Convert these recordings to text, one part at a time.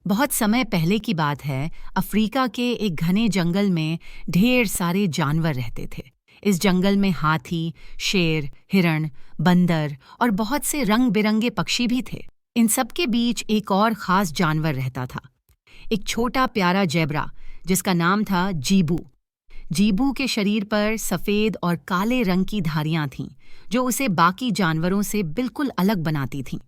बहुत समय पहले की बात है। अफ्रीका के एक घने जंगल में ढेर सारे जानवर रहते थे। इस जंगल में हाथी, शेर, हिरण, बंदर और बहुत से रंग बिरंगे पक्षी भी थे। इन सब के बीच एक और खास जानवर रहता था, एक छोटा प्यारा जेब्रा जिसका नाम था जीबू। जीबू के शरीर पर सफ़ेद और काले रंग की धारियां थीं, जो उसे बाकी जानवरों से बिल्कुल अलग बनाती थीं।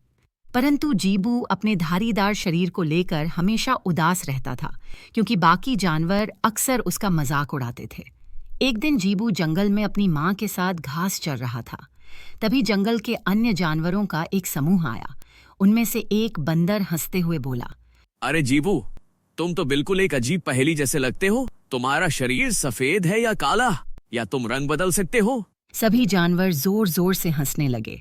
परंतु जीबू अपने धारीदार शरीर को लेकर हमेशा उदास रहता था, क्योंकि बाकी जानवर अक्सर उसका मजाक उड़ाते थे। एक दिन जीबू जंगल में अपनी माँ के साथ घास चर रहा था। तभी जंगल के अन्य जानवरों का एक समूह आया। उनमें से एक बंदर हंसते हुए बोला, अरे जीबू, तुम तो बिल्कुल एक अजीब पहेली जैसे लगते हो। तुम्हारा शरीर सफेद है या काला, या तुम रंग बदल सकते हो? सभी जानवर जोर जोर से हंसने लगे।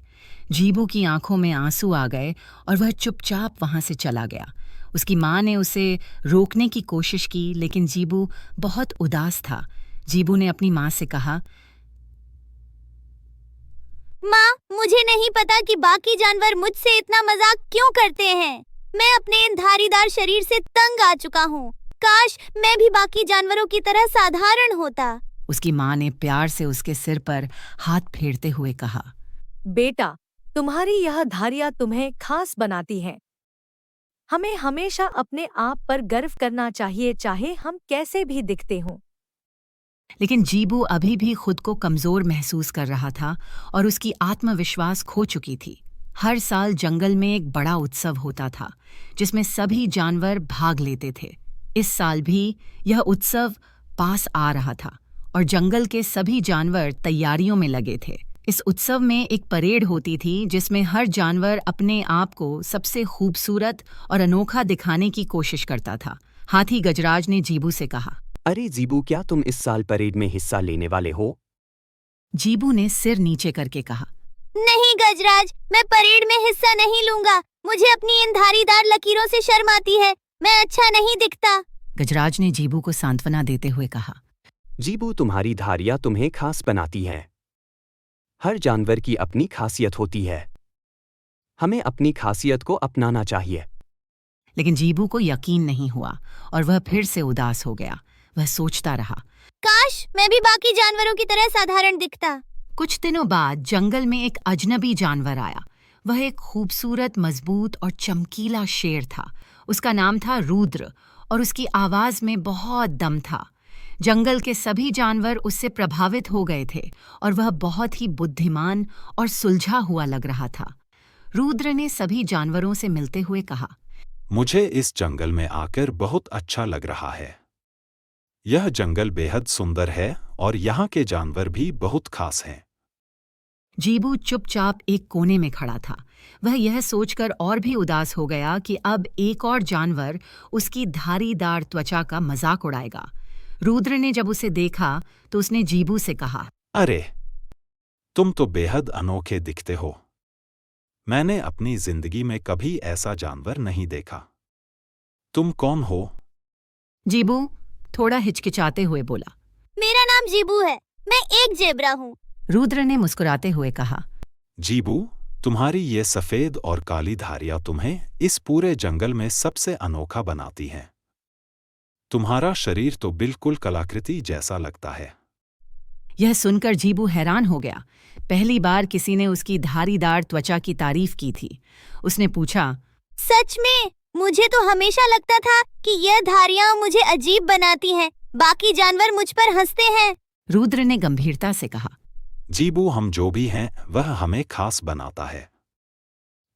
जीबू की आंखों में आंसू आ गए और वह चुपचाप वहां से चला गया। उसकी माँ ने उसे रोकने की कोशिश की, लेकिन जीबू बहुत उदास था। जीबू ने अपनी माँ से कहा, माँ, मुझे नहीं पता कि बाकी जानवर मुझसे इतना मजाक क्यों करते हैं। मैं अपने इन धारीदार शरीर से तंग आ चुका हूँ। काश मैं भी बाकी जानवरों की तरह साधारण होता। उसकी माँ ने प्यार से उसके सिर पर हाथ फेरते हुए कहा, बेटा, तुम्हारी यह धारियां तुम्हें खास बनाती हैं। हमें हमेशा अपने आप पर गर्व करना चाहिए, चाहे हम कैसे भी दिखते हों। लेकिन जीबू अभी भी खुद को कमजोर महसूस कर रहा था और उसकी आत्मविश्वास खो चुकी थी। हर साल जंगल में एक बड़ा उत्सव होता था, जिसमें सभी जानवर भाग लेते थे। इस साल भी यह उत्सव पास आ रहा था और जंगल के सभी जानवर तैयारियों में लगे थे। इस उत्सव में एक परेड होती थी, जिसमें हर जानवर अपने आप को सबसे खूबसूरत और अनोखा दिखाने की कोशिश करता था। हाथी गजराज ने जीबू से कहा, अरे जीबू, क्या तुम इस साल परेड में हिस्सा लेने वाले हो? जीबू ने सिर नीचे करके कहा, नहीं गजराज, मैं परेड में हिस्सा नहीं लूंगा। मुझे अपनी इन धारीदार लकीरों से शर्म आती है। मैं अच्छा नहीं दिखता। गजराज ने जीबू को सांत्वना देते हुए कहा, जीबू, तुम्हारी धारियां तुम्हें खास बनाती हैं। हर जानवर की अपनी खासियत होती है। हमें अपनी खासियत को अपनाना चाहिए। लेकिन जीबू को यकीन नहीं हुआ और वह फिर से उदास हो गया। वह सोचता रहा, काश मैं भी बाकी जानवरों की तरह साधारण दिखता। कुछ दिनों बाद जंगल में एक अजनबी जानवर आया। वह एक खूबसूरत, मजबूत और चमकीला शेर था। उसका नाम था रुद्र और उसकी आवाज में बहुत दम था। जंगल के सभी जानवर उससे प्रभावित हो गए थे और वह बहुत ही बुद्धिमान और सुलझा हुआ लग रहा था। रुद्र ने सभी जानवरों से मिलते हुए कहा, मुझे इस जंगल में आकर बहुत अच्छा लग रहा है। यह जंगल बेहद सुंदर है और यहाँ के जानवर भी बहुत खास हैं। जीबू चुपचाप एक कोने में खड़ा था। वह यह सोचकर और भी उदास हो गया कि अब एक और जानवर उसकी धारीदार त्वचा का मजाक उड़ाएगा। रुद्र ने जब उसे देखा तो उसने जीबू से कहा, अरे, तुम तो बेहद अनोखे दिखते हो। मैंने अपनी जिंदगी में कभी ऐसा जानवर नहीं देखा। तुम कौन हो? जीबू थोड़ा हिचकिचाते हुए बोला, मेरा नाम जीबू है। मैं एक जेब्रा हूँ। रुद्र ने मुस्कुराते हुए कहा, जीबू, तुम्हारी ये सफेद और काली धारियां तुम्हें इस पूरे जंगल में सबसे अनोखा बनाती हैं। तुम्हारा शरीर तो बिल्कुल कलाकृति जैसा लगता है। यह सुनकर जीबू हैरान हो गया। पहली बार किसी ने उसकी धारीदार त्वचा की तारीफ की थी। उसने पूछा, सच में? मुझे तो हमेशा लगता था कि यह धारियां मुझे अजीब बनाती हैं। बाकी जानवर मुझ पर हंसते हैं। रुद्र ने गंभीरता से कहा, जीबू, हम जो भी हैं वह हमें खास बनाता है।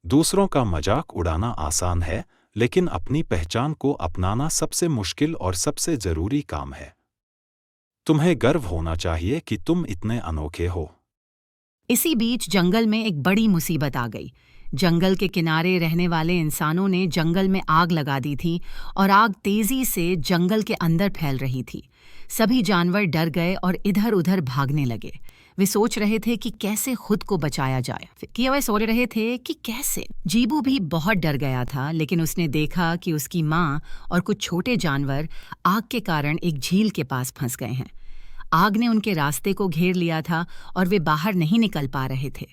दूसरों का मजाक उड़ाना आसान है, लेकिन अपनी पहचान को अपनाना सबसे मुश्किल और सबसे जरूरी काम है। तुम्हें गर्व होना चाहिए कि तुम इतने अनोखे हो। इसी बीच जंगल में एक बड़ी मुसीबत आ गई। जंगल के किनारे रहने वाले इंसानों ने जंगल में आग लगा दी थी और आग तेजी से जंगल के अंदर फैल रही थी। सभी जानवर डर गए और इधर-उधर भागने लगे। वे सोच रहे थे कि कैसे खुद को बचाया जाए। जीबू भी बहुत डर गया था, लेकिन उसने देखा कि उसकी माँ और कुछ छोटे जानवर आग के कारण एक झील के पास फंस गए हैं। आग ने उनके रास्ते को घेर लिया था और वे बाहर नहीं निकल पा रहे थे।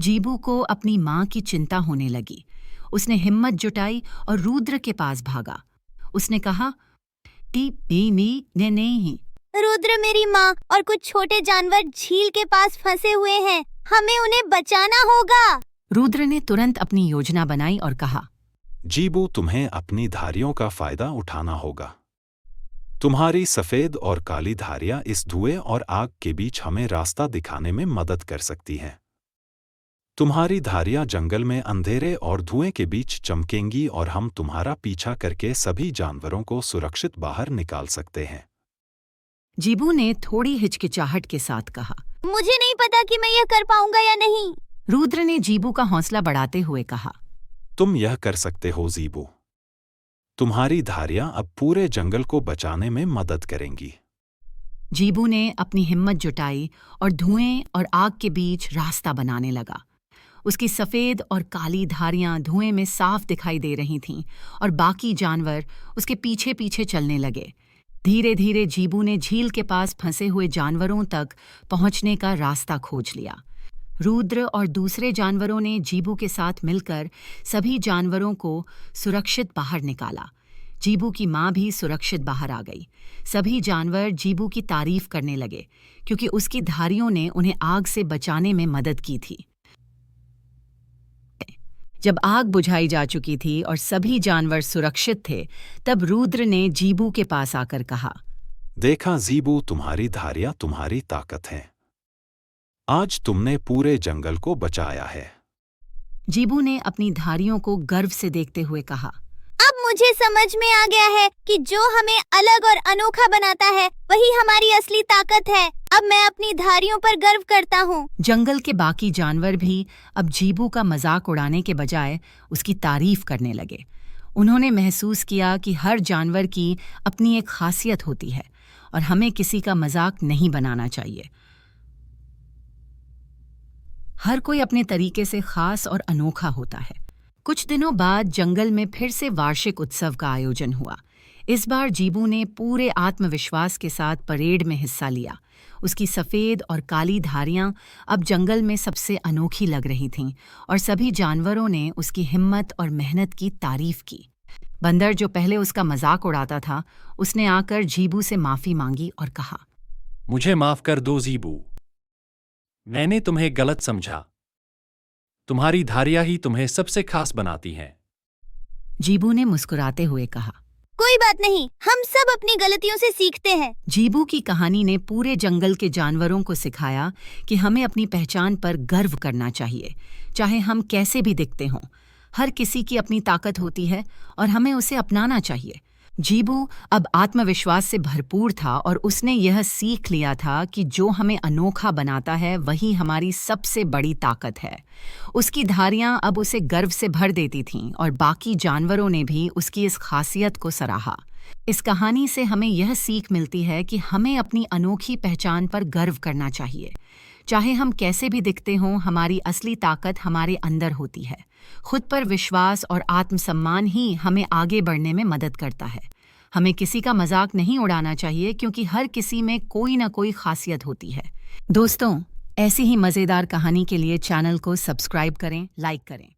जीबू को अपनी माँ की चिंता होने लगी। उसने हिम्मत जुटाई और रुद्र के पास भागा। उसने कहा, नहीं। रुद्र, मेरी माँ और कुछ छोटे जानवर झील के पास फंसे हुए हैं, हमें उन्हें बचाना होगा। रुद्र ने तुरंत अपनी योजना बनाई और कहा, जीबू, तुम्हें अपनी धारियों का फायदा उठाना होगा। तुम्हारी सफेद और काली धारियां इस धुएं और आग के बीच हमें रास्ता दिखाने में मदद कर सकती हैं। तुम्हारी धारियां जंगल में अंधेरे और धुएं के बीच चमकेंगी और हम तुम्हारा पीछा करके सभी जानवरों को सुरक्षित बाहर निकाल सकते हैं। जीबू ने थोड़ी हिचकिचाहट के साथ कहा। मुझे नहीं पता कि मैं यह कर पाऊंगा या नहीं। रुद्र ने जीबू का हौसला बढ़ाते हुए कहा, तुम यह कर सकते हो जीबू। तुम्हारी धारियां अब पूरे जंगल को बचाने में मदद करेंगी। जीबू ने अपनी हिम्मत जुटाई और धुएं और आग के बीच रास्ता बनाने लगा। उसकी सफेद और काली धारियां धुएं में साफ दिखाई दे रही थीं और बाकी जानवर उसके पीछे पीछे चलने लगे। धीरे धीरे जीबू ने झील के पास फंसे हुए जानवरों तक पहुंचने का रास्ता खोज लिया। रुद्र और दूसरे जानवरों ने जीबू के साथ मिलकर सभी जानवरों को सुरक्षित बाहर निकाला। जीबू की माँ भी सुरक्षित बाहर आ गई। सभी जानवर जीबू की तारीफ करने लगे क्योंकि उसकी धारियों ने उन्हें आग से बचाने में मदद की थी। जब आग बुझाई जा चुकी थी और सभी जानवर सुरक्षित थे, तब रुद्र ने जीबू के पास आकर कहा, देखा जीबू, तुम्हारी धारियां तुम्हारी ताकत हैं। आज तुमने पूरे जंगल को बचाया है। जीबू ने अपनी धारियों को गर्व से देखते हुए कहा, अब मुझे समझ में आ गया है कि जो हमें अलग और अनोखा बनाता है वही हमारी असली ताकत है। अब मैं अपनी धारियों पर गर्व करता हूँ। जंगल के बाकी जानवर भी अब जीबू का मजाक उड़ाने के बजाय उसकी तारीफ करने लगे। उन्होंने महसूस किया कि हर जानवर की अपनी एक खासियत होती है और हमें किसी का मजाक नहीं बनाना चाहिए। हर कोई अपने तरीके से खास और अनोखा होता है। कुछ दिनों बाद जंगल में फिर से वार्षिक उत्सव का आयोजन हुआ। इस बार जीबू ने पूरे आत्मविश्वास के साथ परेड में हिस्सा लिया। उसकी सफ़ेद और काली धारियां अब जंगल में सबसे अनोखी लग रही थीं और सभी जानवरों ने उसकी हिम्मत और मेहनत की तारीफ की। बंदर, जो पहले उसका मजाक उड़ाता था, उसने आकर जीबू से माफ़ी मांगी और कहा, मुझे माफ कर दो जीबू, मैंने तुम्हें गलत समझा। तुम्हारी धारियां ही तुम्हें सबसे खास बनाती हैं। जीबू ने मुस्कुराते हुए कहा, कोई बात नहीं, हम सब अपनी गलतियों से सीखते हैं। जीबू की कहानी ने पूरे जंगल के जानवरों को सिखाया कि हमें अपनी पहचान पर गर्व करना चाहिए, चाहे हम कैसे भी दिखते हों। हर किसी की अपनी ताकत होती है और हमें उसे अपनाना चाहिए। जीबू अब आत्मविश्वास से भरपूर था और उसने यह सीख लिया था कि जो हमें अनोखा बनाता है वही हमारी सबसे बड़ी ताकत है। उसकी धारियां अब उसे गर्व से भर देती थीं और बाकी जानवरों ने भी उसकी इस खासियत को सराहा। इस कहानी से हमें यह सीख मिलती है कि हमें अपनी अनोखी पहचान पर गर्व करना चाहिए। चाहे हम कैसे भी दिखते हों, हमारी असली ताकत हमारे अंदर होती है। खुद पर विश्वास और आत्मसम्मान ही हमें आगे बढ़ने में मदद करता है। हमें किसी का मजाक नहीं उड़ाना चाहिए क्योंकि हर किसी में कोई ना कोई खासियत होती है। दोस्तों, ऐसी ही मज़ेदार कहानी के लिए चैनल को सब्सक्राइब करें, लाइक करें।